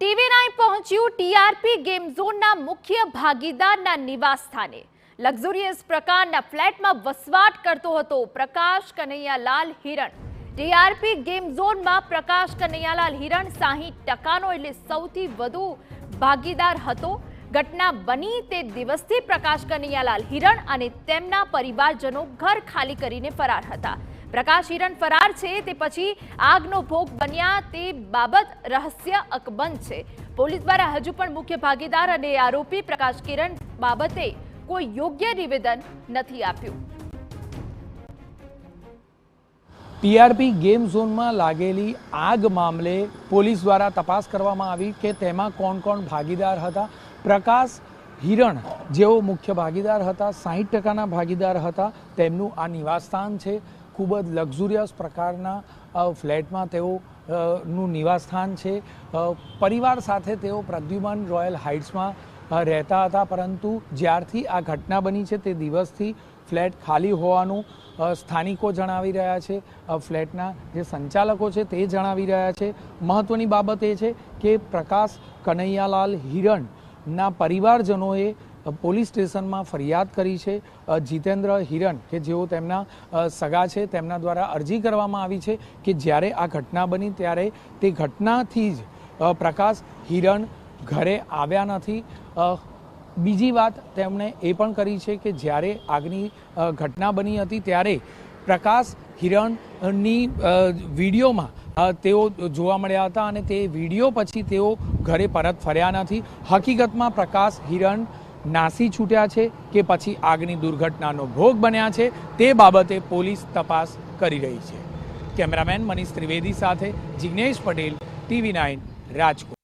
TV9 પહોંચ્યું TRP game ઝોનના મુખ્ય ભાગીદારના નિવાસ સ્થાને। લક્ઝુરિયસ પ્રકારના ફ્લેટમાં વસવાટ કરતો હતો પ્રકાશ કનૈયાલાલ હિરણ। ટીઆરપી ગેમ ઝોનમાં પ્રકાશ કનૈયાલાલ હિરણ 60%નો એટલે સૌથી વધુ ભાગીદાર હતો। ઘટના બની તે દિવસથી પ્રકાશ કનૈયાલાલ હિરણ અને તેમના પરિવારજનો ઘર ખાલી કરીને ફરાર હતા। પ્રકાશ હિરણ ફરાર છે તે પછી આગનો ભોગ બન્યા તે બાબત રહસ્ય અકબંધ છે। પોલીસ દ્વારા હજુ પણ મુખ્ય ભાગીદાર અને આરોપી પ્રકાશ કિરણ બાબતે કોઈ યોગ્ય નિવેદન નથી આપ્યું। ટીઆરપી ગેમ ઝોનમાં લાગેલી આગ મામલે પોલીસ દ્વારા તપાસ કરવામાં આવી કે તેમાં કોણ કોણ ભાગીદાર હતા। પ્રકાશ હિરણ જેઓ મુખ્ય ભાગીદાર હતા, 60%ના ભાગીદાર હતા, તેમનું આ નિવાસસ્થાન છે। ખૂબ જ લક્ઝુરિયસ પ્રકારના ફ્લેટમાં તેઓનું નિવાસસ્થાન છે। પરિવાર સાથે તેઓ પ્રદ્યુમન રોયલ હાઇટ્સમાં રહેતા હતા, પરંતુ જ્યારથી આ ઘટના બની છે તે દિવસથી ફ્લેટ ખાલી હોવાનું સ્થાનિકો જણાવી રહ્યા છે। ફ્લેટના જે સંચાલકો છે તે જણાવી રહ્યા છે। મહત્ત્વની બાબત એ છે કે પ્રકાશ કનૈયાલાલ હિરણના પરિવારજનોએ પોલીસ સ્ટેશનમાં ફરિયાદ કરી છે। જીતેન્દ્ર હિરણ કે જેઓ તેમના સગા છે તેમના દ્વારા અરજી કરવામાં આવી છે કે જ્યારે આ ઘટના બની ત્યારે તે ઘટનાથી જ પ્રકાશ હિરણ ઘરે આવ્યા નથી। બીજી વાત તેમણે એ પણ કરી છે કે જ્યારે આગની ઘટના બની હતી ત્યારે પ્રકાશ હિરણની વિડીયોમાં તેઓ જોવા મળ્યા હતા અને તે વિડીયો પછી તેઓ ઘરે પરત ફર્યા નથી। હકીકતમાં પ્રકાશ હિરણ નાસી છૂટ્યા છે કે પછી આગની દુર્ઘટનાનો ભોગ બન્યા છે તે બાબતે પોલીસ તપાસ કરી રહી છે। કેમેરામેન મનીષ ત્રિવેદી સાથે જિગ્નેશ પટેલ, TV9 રાજકોટ।